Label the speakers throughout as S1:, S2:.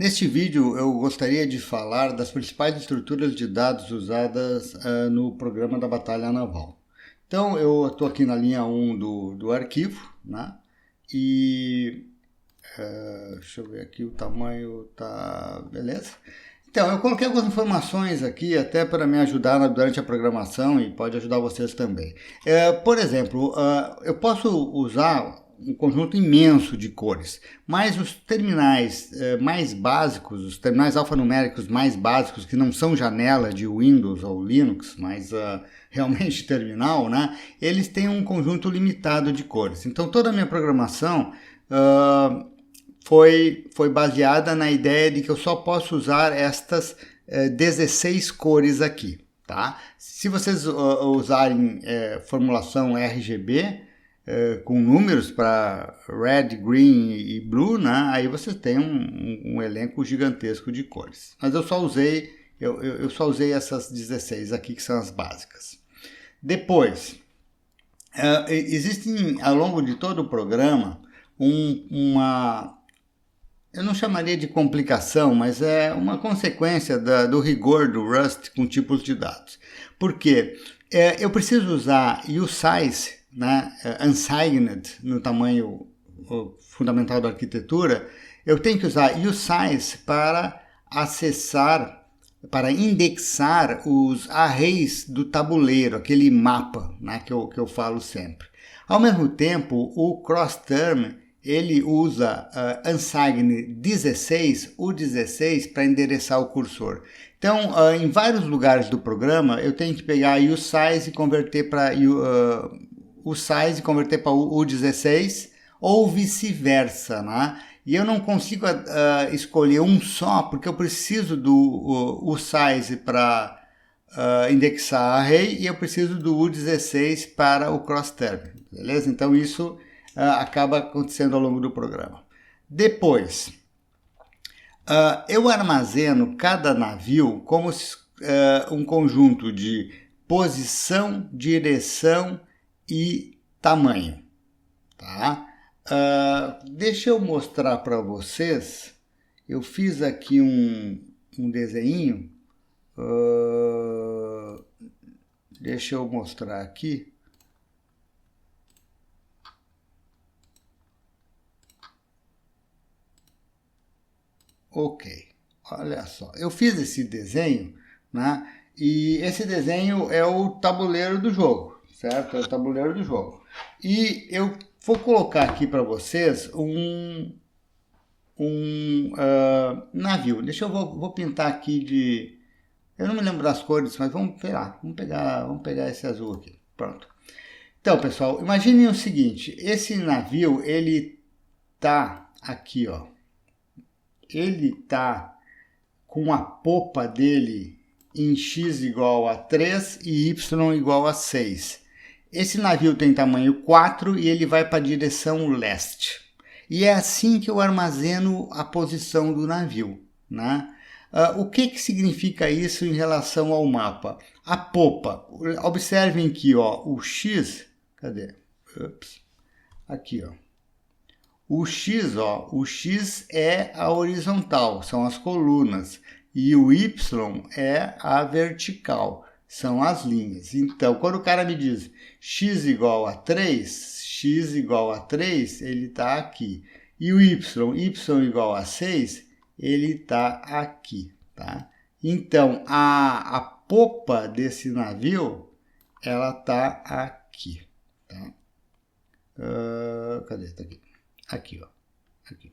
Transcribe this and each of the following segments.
S1: Neste vídeo eu gostaria de falar das principais estruturas de dados usadas no programa da Batalha Naval. Então eu estou aqui na linha 1 do arquivo, né? E deixa eu ver aqui, o tamanho tá beleza. Então eu coloquei algumas informações aqui até para me ajudar durante a programação e pode ajudar vocês também. Por exemplo, eu posso usar um conjunto imenso de cores, mas os terminais mais básicos, os terminais alfanuméricos mais básicos, que não são janela de Windows ou Linux, mas realmente terminal, né? Eles têm um conjunto limitado de cores. Então toda a minha programação foi baseada na ideia de que eu só posso usar estas 16 cores aqui, tá? Se vocês usarem formulação RGB, com números para red, green e blue, né? Aí você tem um elenco gigantesco de cores. Mas eu só usei, eu só usei essas 16 aqui, que são as básicas. Depois, existem ao longo de todo o programa eu não chamaria de complicação, mas é uma consequência do rigor do Rust com tipos de dados. Por quê? Eu preciso usar usize, né, unsigned no tamanho fundamental da arquitetura. Eu tenho que usar usize para acessar, para indexar os arrays do tabuleiro, aquele mapa, né, que eu falo sempre. Ao mesmo tempo, o crossterm ele usa unsigned 16, o 16 para endereçar o cursor. Então, em vários lugares do programa, eu tenho que pegar usize e converter para usize e converter para U16 ou vice-versa, né? E eu não consigo escolher um só, porque eu preciso do usize para indexar array e eu preciso do U16 para o crossterm, beleza? Então isso acaba acontecendo ao longo do programa. Depois, eu armazeno cada navio como um conjunto de posição, direção e tamanho. Tá? Deixa eu mostrar para vocês. Eu fiz aqui um desenho. Deixa eu mostrar aqui. Ok, olha só, eu fiz esse desenho, né? E esse desenho é o tabuleiro do jogo, certo? É o tabuleiro do jogo. E eu vou colocar aqui para vocês um navio. Deixa eu vou pintar aqui de... Eu não me lembro das cores, mas vamos pegar esse azul aqui. Pronto. Então, pessoal, imaginem o seguinte, esse navio, ele tá aqui, ó. Ele está com a popa dele em x igual a 3 e y igual a 6. Esse navio tem tamanho 4 e ele vai para a direção leste. E é assim que eu armazeno a posição do navio, né? O que significa isso em relação ao mapa? A popa, observem que ó, o x, cadê? Aqui, ó. O X é a horizontal, são as colunas, e o Y é a vertical, são as linhas. Então, quando o cara me diz x igual a 3, ele está aqui. E o y igual a 6, ele está aqui. Tá? Então, a popa desse navio, ela está aqui. Tá? Cadê? Está aqui. Aqui, ó. Aqui.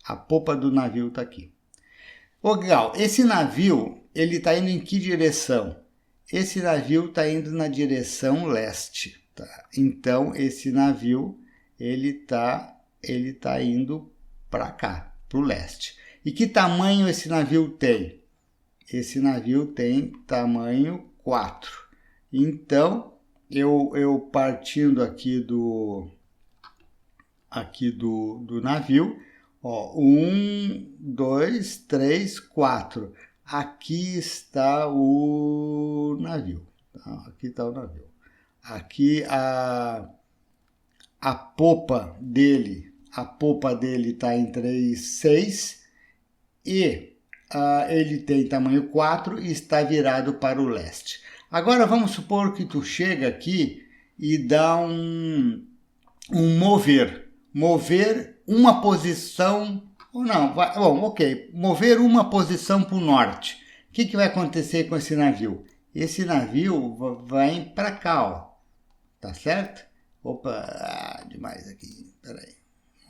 S1: A popa do navio está aqui. Legal, esse navio, ele está indo em que direção? Esse navio está indo na direção leste. Tá? Então, esse navio, ele tá indo para cá, para o leste. E que tamanho esse navio tem? Esse navio tem tamanho 4. Então, eu partindo aqui do navio, ó, 1, 2, 3, 4. Aqui está o navio. Tá? Aqui está o navio. Aqui a popa dele está em 3,6 e ele tem tamanho 4 e está virado para o leste. Agora vamos supor que tu chega aqui e dá um mover uma posição, ou não, bom, ok, mover uma posição para o norte. O que vai acontecer com esse navio? Esse navio vai para cá, ó, tá certo? Opa, demais aqui, peraí,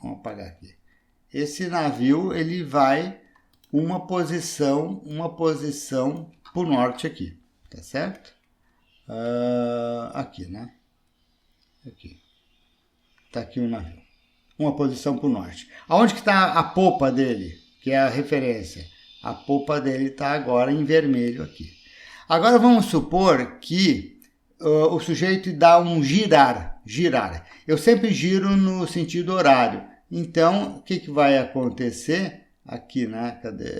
S1: vamos apagar aqui. Esse navio, ele vai uma posição para o norte aqui, tá certo? Aqui, né? Aqui. Tá aqui o navio. Uma posição para o norte. Aonde que está a popa dele? Que é a referência. A popa dele está agora em vermelho aqui. Agora vamos supor que o sujeito dá um girar. Eu sempre giro no sentido horário. Então, o que vai acontecer? Aqui, né? Cadê?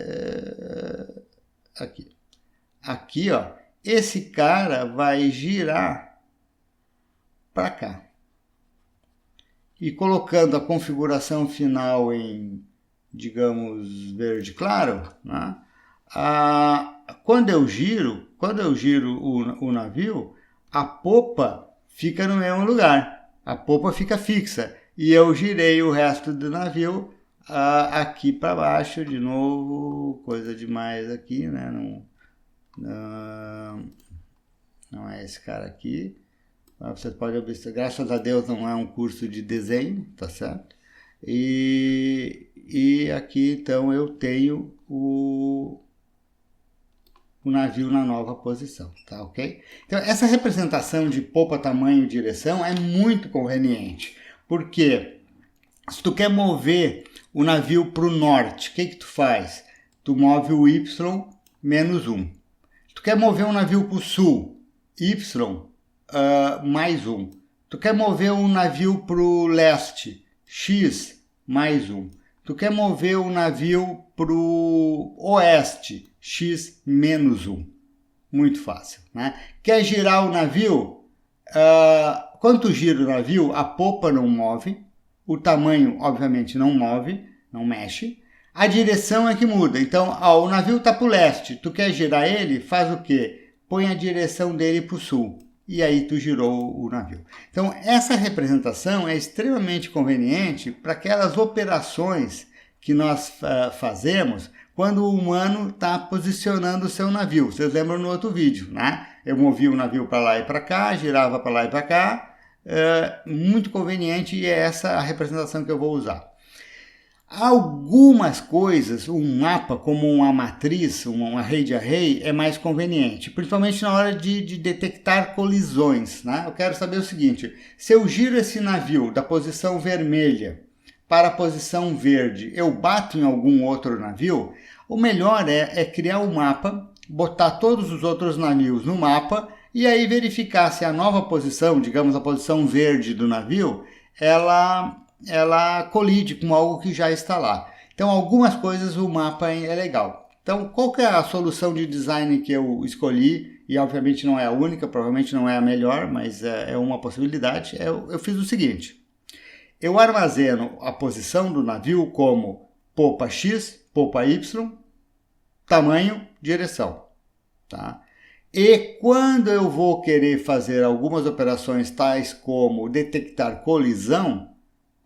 S1: Aqui. Aqui, ó. Esse cara vai girar para cá. E colocando a configuração final em, digamos, verde claro, né? Quando eu giro o navio, a popa fica no mesmo lugar. A popa fica fixa. E eu girei o resto do navio aqui para baixo, de novo, coisa demais aqui, né? Não é esse cara aqui. Você pode observar, graças a Deus não é um curso de desenho, tá certo? E aqui então eu tenho o navio na nova posição, tá ok? Então essa representação de popa, tamanho e direção é muito conveniente, porque se tu quer mover o navio para o norte, o que tu faz? Tu move o Y menos 1. Se tu quer mover um navio para o sul, Y mais 1. Tu quer mover um navio para o leste, X mais 1. Tu quer mover o navio para o oeste, X menos 1. Muito fácil, né? Quer girar o navio? Quando tu gira o navio, a popa não move, o tamanho, obviamente, não move, não mexe. A direção é que muda. Então, o navio está para o leste. Tu quer girar ele? Faz o quê? Põe a direção dele para o sul. E aí tu girou o navio. Então, essa representação é extremamente conveniente para aquelas operações que nós fazemos quando o humano está posicionando o seu navio. Vocês lembram no outro vídeo, né? Eu movia o navio para lá e para cá, girava para lá e para cá. Muito conveniente e é essa a representação que eu vou usar. Algumas coisas, um mapa como uma matriz, uma rede array, é mais conveniente, principalmente na hora de detectar colisões, né? Eu quero saber o seguinte, se eu giro esse navio da posição vermelha para a posição verde, eu bato em algum outro navio? O melhor é criar um mapa, botar todos os outros navios no mapa e aí verificar se a nova posição, digamos a posição verde do navio, ela colide com algo que já está lá. Então, algumas coisas o mapa é legal. Então, qual que é a solução de design que eu escolhi? E, obviamente, não é a única, provavelmente não é a melhor, mas é uma possibilidade. Eu fiz o seguinte. Eu armazeno a posição do navio como popa X, popa Y, tamanho, direção. Tá? E quando eu vou querer fazer algumas operações tais como detectar colisão,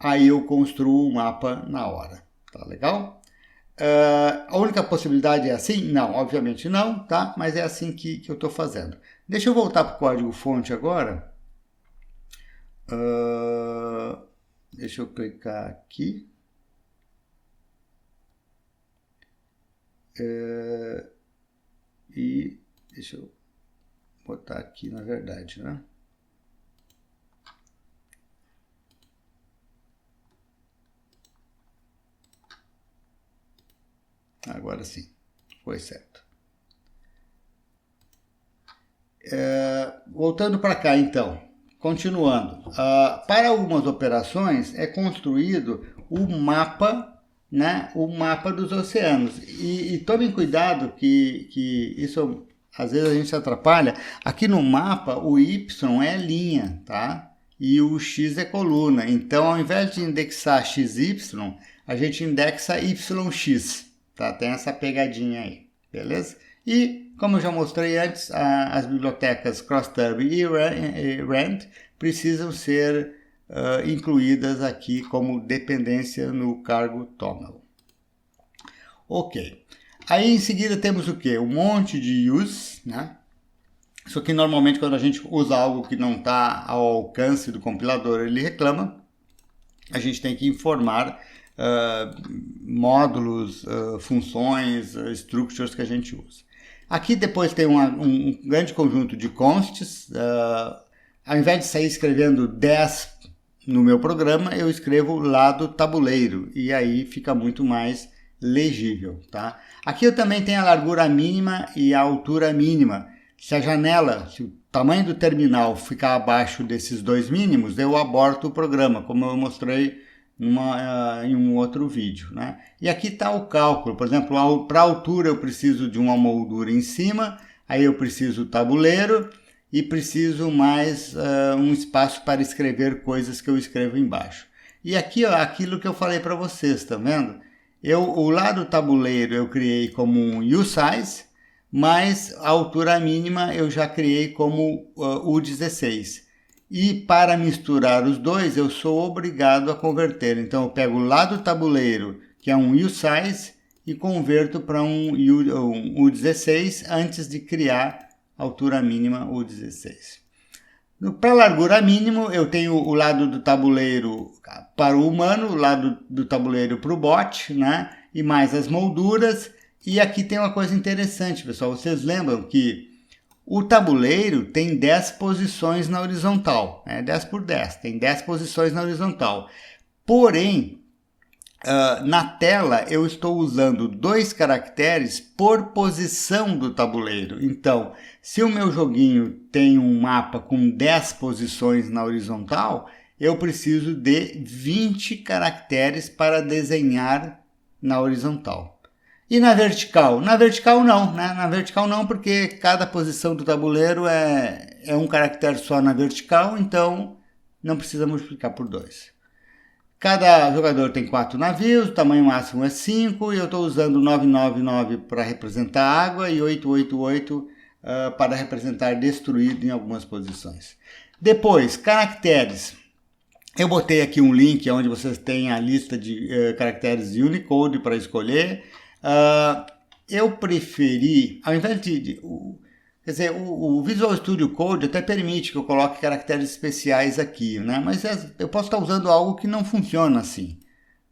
S1: aí eu construo um mapa na hora, tá legal? A única possibilidade é assim? Não, obviamente não, tá? Mas é assim que eu estou fazendo. Deixa eu voltar para o código fonte agora. Deixa eu clicar aqui. E deixa eu botar aqui na verdade, né? Agora sim, foi certo. Voltando para cá então, continuando. Para algumas operações é construído o mapa, né, o mapa dos oceanos. E tomem cuidado que isso às vezes a gente se atrapalha. Aqui no mapa o Y é linha, tá? E o X é coluna. Então ao invés de indexar XY, a gente indexa YX. tá? Tem essa pegadinha aí, beleza? E, como eu já mostrei antes, as bibliotecas CrossTurb e Rand precisam ser incluídas aqui como dependência no cargo TOML. Ok. Aí em seguida temos o que? Um monte de use, né? Isso aqui normalmente quando a gente usa algo que não está ao alcance do compilador, ele reclama. A gente tem que informar módulos, funções, structures que a gente usa. Aqui depois tem um grande conjunto de consts. Ao invés de sair escrevendo 10 no meu programa, eu escrevo lado tabuleiro e aí fica muito mais legível, tá? Aqui eu também tenho a largura mínima e a altura mínima. Se a janela, se o tamanho do terminal ficar abaixo desses dois mínimos, eu aborto o programa, como eu mostrei em um outro vídeo, né? E aqui está o cálculo. Por exemplo, para a altura eu preciso de uma moldura em cima, aí eu preciso tabuleiro e preciso mais um espaço para escrever coisas que eu escrevo embaixo. E aqui, ó, aquilo que eu falei para vocês, tá vendo? O lado tabuleiro eu criei como um usize, mas a altura mínima eu já criei como U16. E para misturar os dois, eu sou obrigado a converter. Então, eu pego o lado tabuleiro, que é um usize, e converto para um U16 antes de criar a altura mínima U16. Para a largura mínima, eu tenho o lado do tabuleiro para o humano, o lado do tabuleiro para o bot, né? E mais as molduras. E aqui tem uma coisa interessante, pessoal. Vocês lembram que o tabuleiro tem 10 posições na horizontal, né? 10 por 10, tem 10 posições na horizontal. Porém, na tela eu estou usando 2 caracteres por posição do tabuleiro. Então, se o meu joguinho tem um mapa com 10 posições na horizontal, eu preciso de 20 caracteres para desenhar na horizontal. E na vertical? Na vertical não, né? Na vertical não, porque cada posição do tabuleiro é um caractere só na vertical, então não precisa multiplicar por 2. Cada jogador tem 4 navios, o tamanho máximo é 5, e eu estou usando 999 para representar água e 888 para representar destruído em algumas posições. Depois, caracteres. Eu botei aqui um link onde vocês têm a lista de caracteres de Unicode para escolher. Eu preferi, ao invés quer dizer, o Visual Studio Code até permite que eu coloque caracteres especiais aqui, né? Mas eu posso estar usando algo que não funciona assim,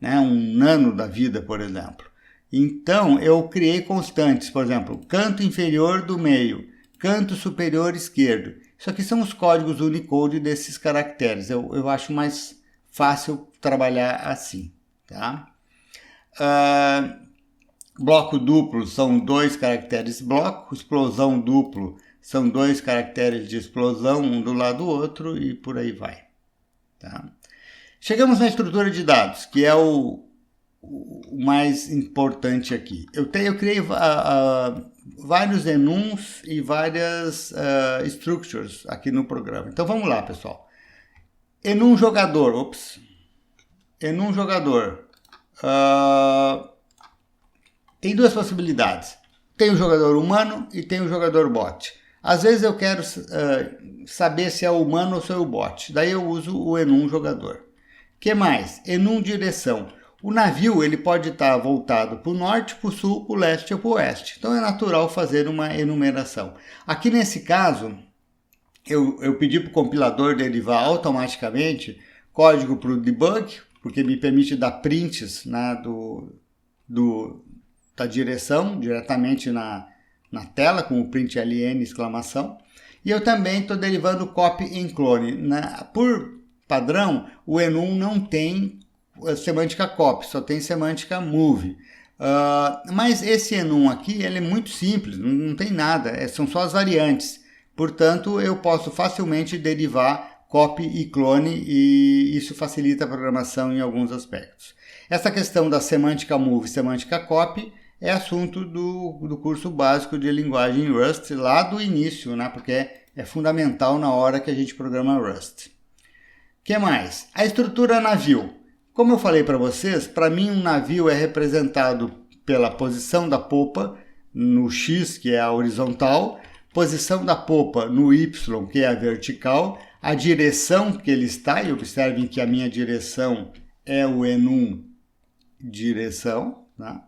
S1: né? Um nano da vida, por exemplo. Então, eu criei constantes, por exemplo, canto inferior do meio, canto superior esquerdo. Isso aqui são os códigos Unicode desses caracteres. Eu acho mais fácil trabalhar assim, tá? Bloco duplo são 2 caracteres bloco, explosão duplo são 2 caracteres de explosão, um do lado do outro e por aí vai. Tá? Chegamos na estrutura de dados, que é o mais importante aqui. Eu criei vários enums e várias structures aqui no programa. Então vamos lá, pessoal. Enum jogador, enum jogador. Tem 2 possibilidades. Tem o jogador humano e tem o jogador bot. Às vezes eu quero saber se é humano ou se é o bot. Daí eu uso o enum jogador. O que mais? Enum direção. O navio ele pode estar voltado para o norte, para o sul, para o leste ou para o oeste. Então é natural fazer uma enumeração. Aqui nesse caso, eu pedi para o compilador derivar automaticamente código para o debug, porque me permite dar prints, né, da direção diretamente na tela com o print ln exclamação. E eu também estou derivando copy em clone. Por padrão, o enum não tem semântica copy, só tem semântica move. Mas esse enum aqui ele é muito simples, não tem nada, são só as variantes. Portanto, eu posso facilmente derivar copy e clone e isso facilita a programação em alguns aspectos. Essa questão da semântica move e semântica copy é assunto do curso básico de linguagem Rust, lá do início, né? Porque é fundamental na hora que a gente programa Rust. O que mais? A estrutura navio. Como eu falei para vocês, para mim um navio é representado pela posição da popa no X, que é a horizontal, posição da popa no Y, que é a vertical, a direção que ele está, e observem que a minha direção é o enum direção, né?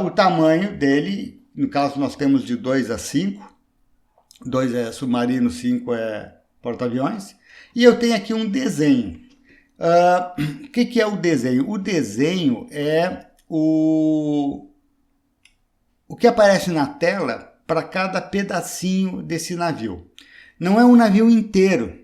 S1: O tamanho dele, no caso nós temos de 2 a 5, 2 é submarino, 5 é porta-aviões, e eu tenho aqui um desenho. O que é o desenho? O desenho é o que aparece na tela para cada pedacinho desse navio. Não é um navio inteiro.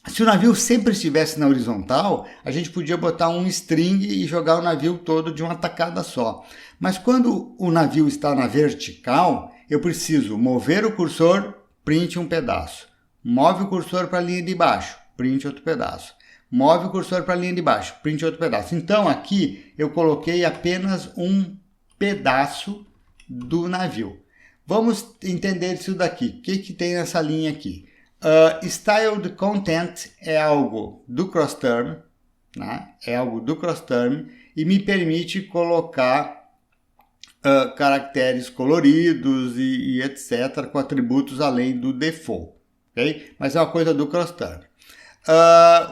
S1: Se o navio sempre estivesse na horizontal, a gente podia botar um string e jogar o navio todo de uma tacada só. Mas quando o navio está na vertical, eu preciso mover o cursor, print um pedaço. Move o cursor para a linha de baixo, print outro pedaço. Move o cursor para a linha de baixo, print outro pedaço. Então aqui eu coloquei apenas um pedaço do navio. Vamos entender isso daqui. O que tem nessa linha aqui? Styled Content é algo do CrossTerm, né? É algo do CrossTerm e me permite colocar caracteres coloridos e etc. com atributos além do default. Okay? Mas é uma coisa do CrossTerm.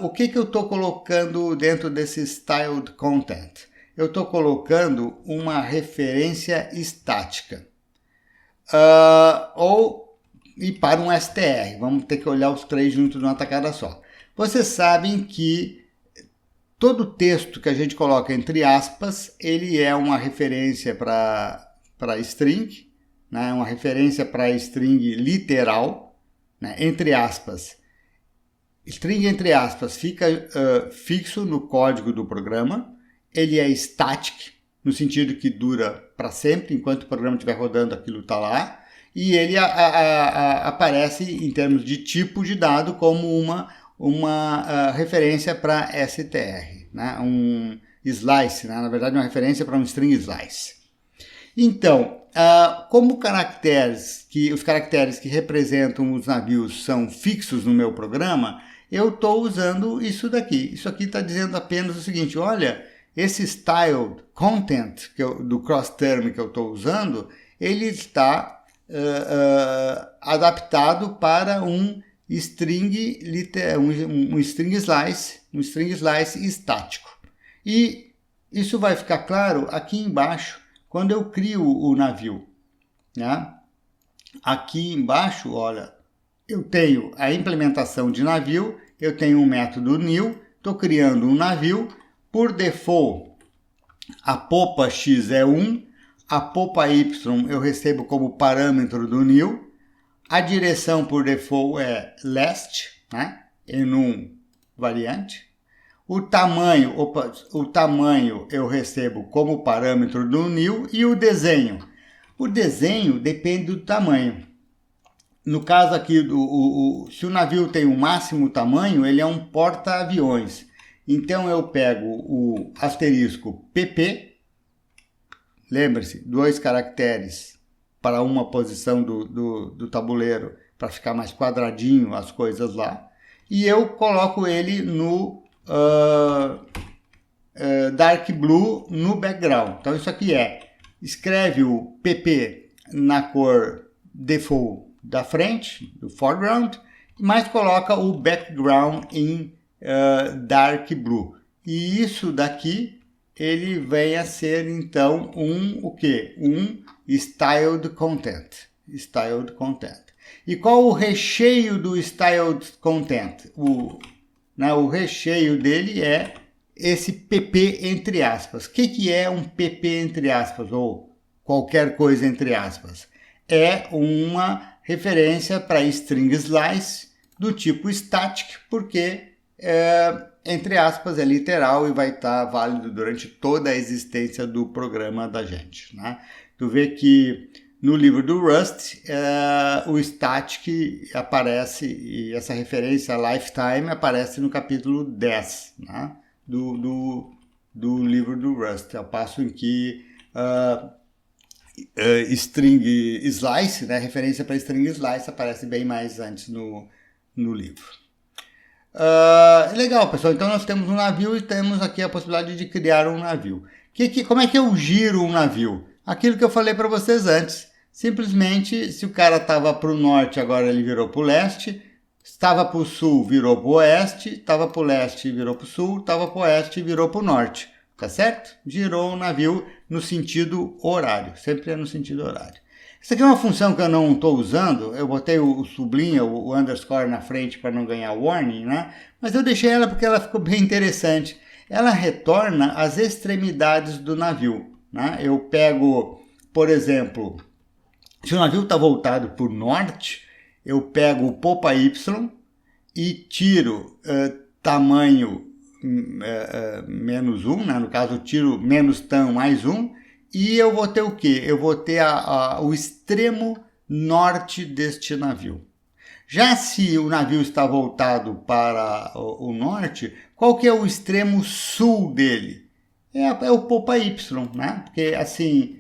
S1: O que eu estou colocando dentro desse Styled Content? Eu estou colocando uma referência estática. E para um STR, vamos ter que olhar os três juntos numa tacada só. Vocês sabem que todo texto que a gente coloca entre aspas, ele é uma referência para string, né? Uma referência para string literal, né? Entre aspas. String entre aspas fica fixo no código do programa, ele é static, no sentido que dura para sempre, enquanto o programa estiver rodando aquilo está lá, e ele aparece em termos de tipo de dado como uma referência para STR, né? Um slice, né? Na verdade uma referência para um string slice. Então, como os caracteres que representam os navios são fixos no meu programa, eu estou usando isso daqui. Isso aqui está dizendo apenas o seguinte, olha, esse styled content do CrossTerm que eu estou usando, ele está adaptado para um string slice estático. E isso vai ficar claro aqui embaixo quando eu crio o navio, né? Aqui embaixo, olha, eu tenho a implementação de navio, eu tenho um método new, estou criando um navio, por default a popa X é 1, a popa Y eu recebo como parâmetro do new, a direção por default é leste, né? Enum variante. O tamanho eu recebo como parâmetro do new e o desenho. O desenho depende do tamanho. No caso aqui, se o navio tem o máximo tamanho, ele é um porta-aviões. Então eu pego o asterisco PP, lembre-se, 2 caracteres para uma posição do tabuleiro, para ficar mais quadradinho as coisas lá, e eu coloco ele no dark blue no background. Então isso aqui escreve o PP na cor default da frente, do foreground, mas coloca o background em dark blue. E isso daqui, ele vem a ser então um styled content. Styled content. E qual o recheio do styled content? O recheio dele é esse PP entre aspas. O que é um PP entre aspas? Ou qualquer coisa entre aspas? É uma referência para string slice do tipo static, porque entre aspas é literal e vai estar válido durante toda a existência do programa da gente, né? Tu vê que no livro do Rust o static aparece, e essa referência a lifetime aparece no capítulo 10, né? do livro do Rust, ao passo em que string slice, né, referência para string slice, aparece bem mais antes no livro. Legal, pessoal. Então nós temos um navio e temos aqui a possibilidade de criar um navio. Como é que eu giro um navio? Aquilo que eu falei para vocês antes. Simplesmente, se o cara estava para o norte, agora ele virou para o leste. Estava para o sul, virou para o oeste. Estava para o leste, virou para o sul. Estava para o oeste, virou para o norte. Tá certo? Girou o navio no sentido horário. Sempre é no sentido horário. Essa aqui é uma função que eu não estou usando. Eu botei o sublinha, o underscore na frente para não ganhar warning, né? Mas eu deixei ela porque ela ficou bem interessante. Ela retorna as extremidades do navio, né? Eu pego, por exemplo, se o navio está voltado para o norte, eu pego o popa Y e tiro tamanho menos 1, né? No caso eu tiro menos tan mais 1, e eu vou ter o quê? Eu vou ter o extremo norte deste navio. Já se o navio está voltado para o norte, qual que é o extremo sul dele? É o popa Y, né? Porque assim,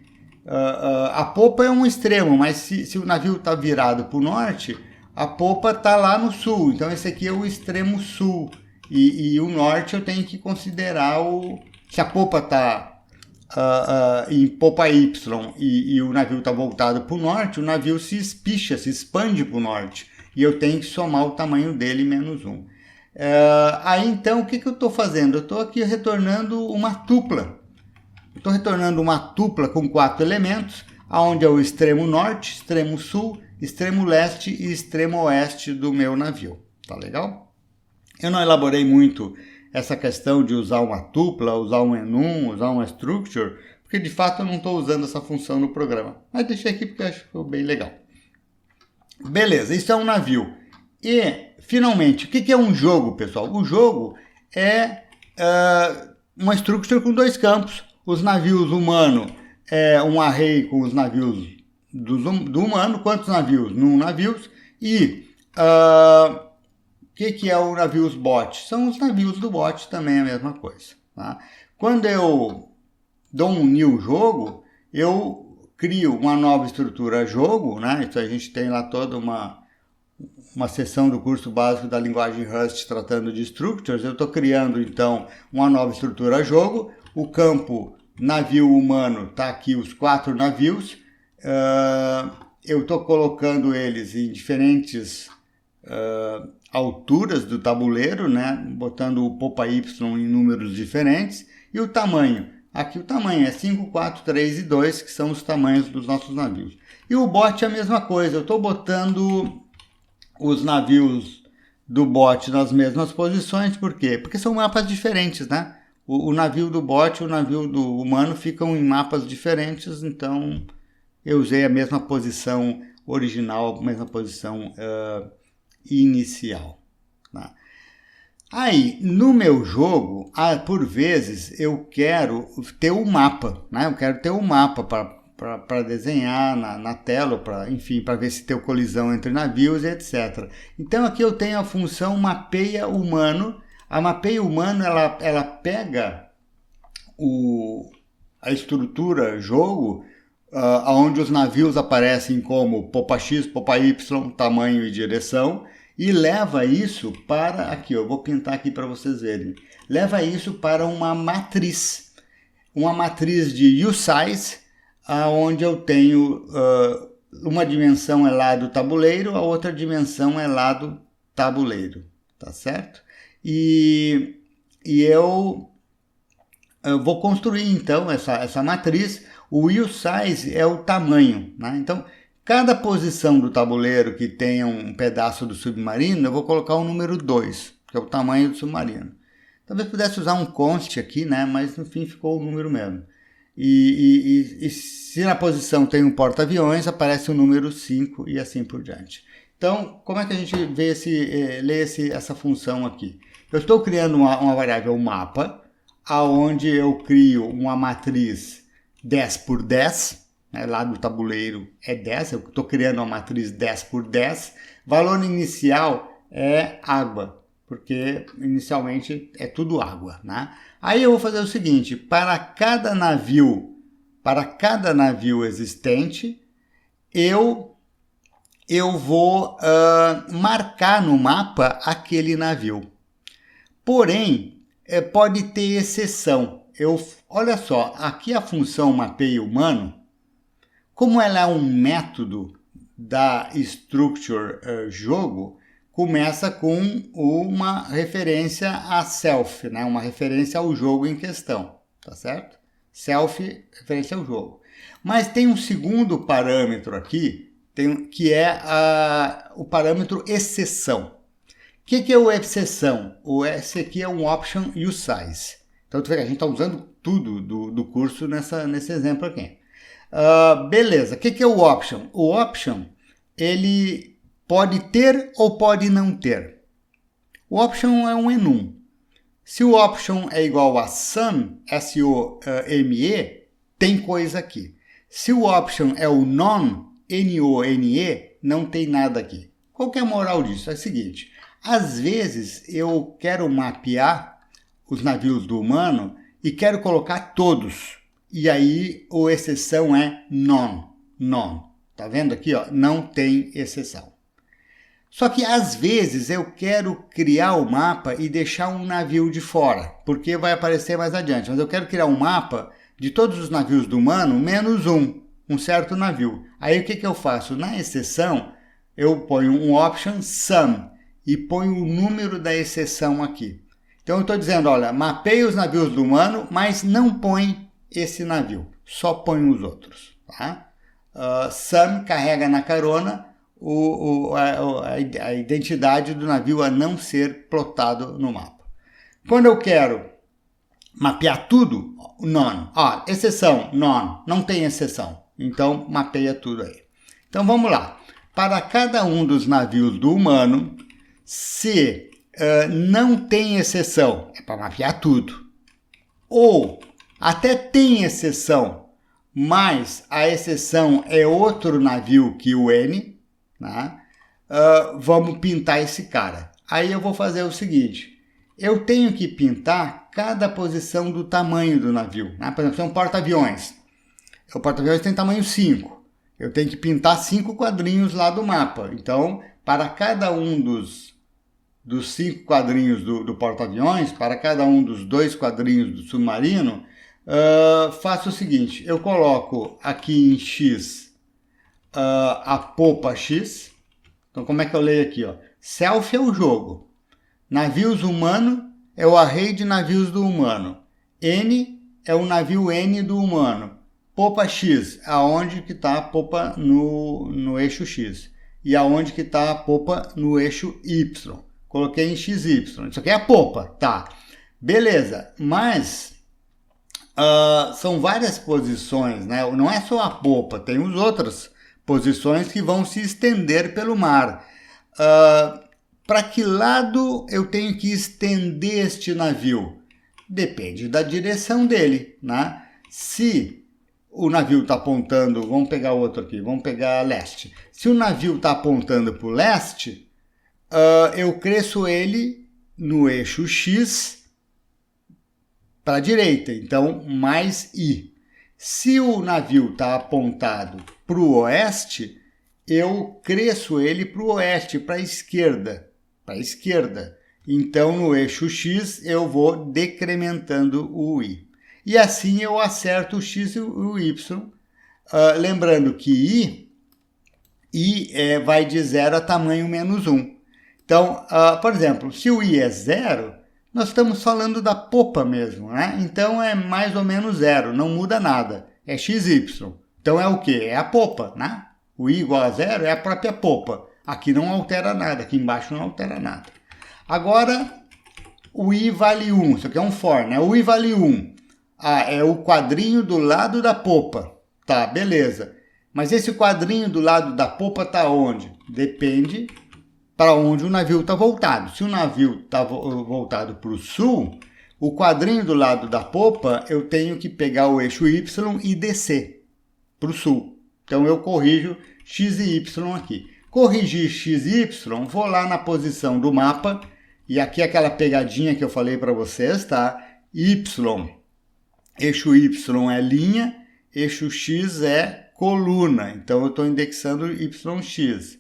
S1: a popa é um extremo, mas se o navio está virado para o norte, a popa está lá no sul. Então esse aqui é o extremo sul. E o norte eu tenho que considerar se a popa está em popa Y e o navio está voltado para o norte, o navio se espicha, se expande para o norte. E eu tenho que somar o tamanho dele menos 1. Aí então o que eu estou fazendo? Eu estou aqui retornando uma tupla. Estou retornando uma tupla com 4 elementos, onde é o extremo norte, extremo sul, extremo leste e extremo oeste do meu navio. Tá legal? Eu não elaborei muito essa questão de usar uma tupla, usar um enum, usar uma structure, porque de fato eu não estou usando essa função no programa. Mas deixei aqui porque eu acho que ficou bem legal. Beleza, isso é um navio. E, finalmente, o que é um jogo, pessoal? O jogo é uma structure com 2 campos. Os navios humanos é um array com os navios do humano. Quantos navios? Num navios. E o que é o navios bot? São os navios do bot, também é a mesma coisa. Tá? Quando eu dou um new jogo, eu crio uma nova estrutura jogo, né? Isso a gente tem lá toda uma seção do curso básico da linguagem Rust tratando de structures. Eu estou criando então uma nova estrutura jogo. O campo navio humano está aqui, os 4 navios. Eu estou colocando eles em diferentes alturas do tabuleiro, né? Botando o popa Y em números diferentes. E o tamanho? Aqui o tamanho é 5, 4, 3 e 2, que são os tamanhos dos nossos navios. E o bot é a mesma coisa. Eu estou botando os navios do bot nas mesmas posições. Por quê? Porque são mapas diferentes, né? O navio do bot e o navio do humano ficam em mapas diferentes, então eu usei a mesma posição original, a mesma posição inicial. Tá? Aí, no meu jogo, por vezes, eu quero ter um mapa, né? Eu quero ter um mapa para desenhar na tela, para ver se tem colisão entre navios, etc. Então, aqui eu tenho a função mapeia humano. A mapeia humano, ela pega a estrutura jogo, onde os navios aparecem como popa X, popa Y, tamanho e direção, e leva isso para, aqui eu vou pintar aqui para vocês verem, leva isso para uma matriz de usize, onde eu tenho uma dimensão é lado tabuleiro, a outra dimensão é lado tabuleiro, tá certo? E eu vou construir então essa matriz. O usize é o tamanho, né? Então, cada posição do tabuleiro que tenha um pedaço do submarino, eu vou colocar o número 2, que é o tamanho do submarino. Talvez pudesse usar um const aqui, né? Mas no fim ficou o número mesmo. E se na posição tem um porta-aviões, aparece o número 5 e assim por diante. Então, como é que a gente lê essa função aqui? Eu estou criando uma variável mapa, aonde eu crio uma matriz 10 por 10, né? Lá do tabuleiro é 10, eu estou criando uma matriz 10 por 10, valor inicial é água, porque inicialmente é tudo água, né? Aí eu vou fazer o seguinte, para cada navio existente, eu vou marcar no mapa aquele navio. Porém, pode ter exceção. olha só, aqui a função mapeia humano, como ela é um método da structure jogo, começa com uma referência a self, né? Uma referência ao jogo em questão, tá certo? Self, referência ao jogo. Mas tem um segundo parâmetro aqui, que é o parâmetro exceção. O que é o exceção? Esse aqui é um option useSize. Então, a gente está usando tudo do curso nesse exemplo aqui. Beleza, o que é o option? O option, ele pode ter ou pode não ter. O option é um enum. Se o option é igual a sum, S-O-M-E, tem coisa aqui. Se o option é o none, N-O-N-E, não tem nada aqui. Qual que é a moral disso? É o seguinte, às vezes eu quero mapear os navios do humano e quero colocar todos. E aí a exceção é none. Tá vendo aqui? Ó? Não tem exceção. Só que às vezes eu quero criar o mapa e deixar um navio de fora, porque vai aparecer mais adiante. Mas eu quero criar um mapa de todos os navios do humano, menos um certo navio. Aí o que eu faço? Na exceção, eu ponho um option sum e ponho o número da exceção aqui. Então eu estou dizendo, olha, mapeia os navios do humano, mas não põe esse navio, só põe os outros. Tá? Sum carrega na carona a identidade do navio a não ser plotado no mapa. Quando eu quero mapear tudo, none. Exceção, none, não tem exceção. Então, mapeia tudo aí. Então, vamos lá. Para cada um dos navios do humano, se não tem exceção, é para mapear tudo. Ou até tem exceção, mas a exceção é outro navio que o N, né? Vamos pintar esse cara. Aí eu vou fazer o seguinte, eu tenho que pintar cada posição do tamanho do navio. Né? Por exemplo, se é um porta-aviões. O porta-aviões tem tamanho 5. Eu tenho que pintar 5 quadrinhos lá do mapa. Então, para cada um dos 5 quadrinhos do porta-aviões, para cada um dos 2 quadrinhos do submarino, faço o seguinte, eu coloco aqui em X a popa X. Então, como é que eu leio aqui? Ó? Self é o jogo. Navios humano é o array de navios do humano. N é o navio N do humano. Popa X, aonde que está a popa no eixo X. E aonde que está a popa no eixo Y. Coloquei em XY. Isso aqui é a popa, tá. Beleza, mas são várias posições, né? Não é só a popa, tem as outras posições que vão se estender pelo mar. Para que lado eu tenho que estender este navio? Depende da direção dele, né? Se o navio está apontando, vamos pegar outro aqui, vamos pegar leste. Se o navio está apontando para o leste, eu cresço ele no eixo X para a direita, então mais I. Se o navio está apontado para o oeste, eu cresço ele para o oeste, para a esquerda. Então, no eixo X, eu vou decrementando o I. E assim eu acerto o X e o Y. Lembrando que I vai de 0 a tamanho menos 1. Então, por exemplo, se o I é 0, nós estamos falando da popa mesmo, né? Então é mais ou menos 0, não muda nada. É XY. Então é o quê? É a popa, né? O I igual a 0 é a própria popa. Aqui não altera nada, aqui embaixo não altera nada. Agora, o I vale 1. Isso aqui é um for, né? O I vale 1. É o quadrinho do lado da popa. Tá, beleza. Mas esse quadrinho do lado da popa está onde? Depende para onde o navio está voltado. Se o navio está voltado para o sul, o quadrinho do lado da popa, eu tenho que pegar o eixo Y e descer para o sul. Então, eu corrijo X e Y aqui. Corrigir X e Y, vou lá na posição do mapa, e aqui é aquela pegadinha que eu falei para vocês, tá? Y, eixo Y é linha, eixo X é coluna. Então, eu estou indexando YX.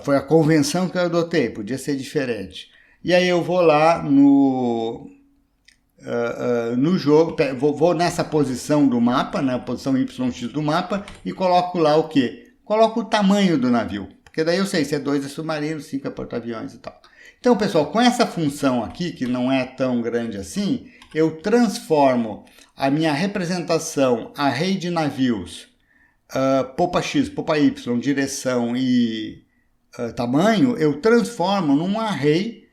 S1: Foi a convenção que eu adotei, podia ser diferente. E aí eu vou lá no no jogo, vou nessa posição do mapa, né, posição YX do mapa, e coloco lá o quê? Coloco o tamanho do navio, porque daí eu sei se é 2 é submarino, 5 é porta-aviões e tal. Então, pessoal, com essa função aqui, que não é tão grande assim, eu transformo a minha representação, array de navios, popa X, popa Y, direção e tamanho, eu transformo num array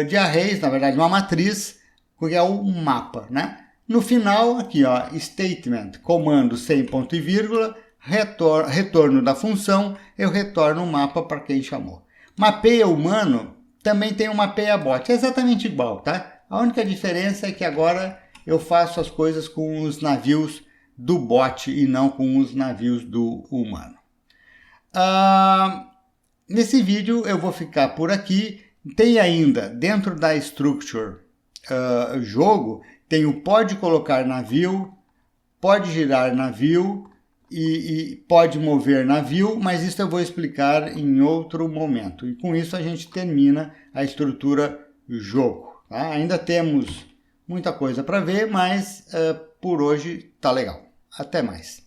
S1: de arrays, na verdade, uma matriz, que é um mapa, né? No final, aqui, ó, statement, comando sem ponto e vírgula, retorno da função, eu retorno o mapa para quem chamou. Mapeia humano, também tem um mapeia bot, é exatamente igual, tá? A única diferença é que agora eu faço as coisas com os navios do bot e não com os navios do humano. Nesse vídeo eu vou ficar por aqui. Tem ainda, dentro da structure jogo, tem o pode colocar navio, pode girar navio e pode mover navio, mas isso eu vou explicar em outro momento. E com isso a gente termina a estrutura jogo. Tá? Ainda temos muita coisa para ver, mas por hoje tá legal. Até mais.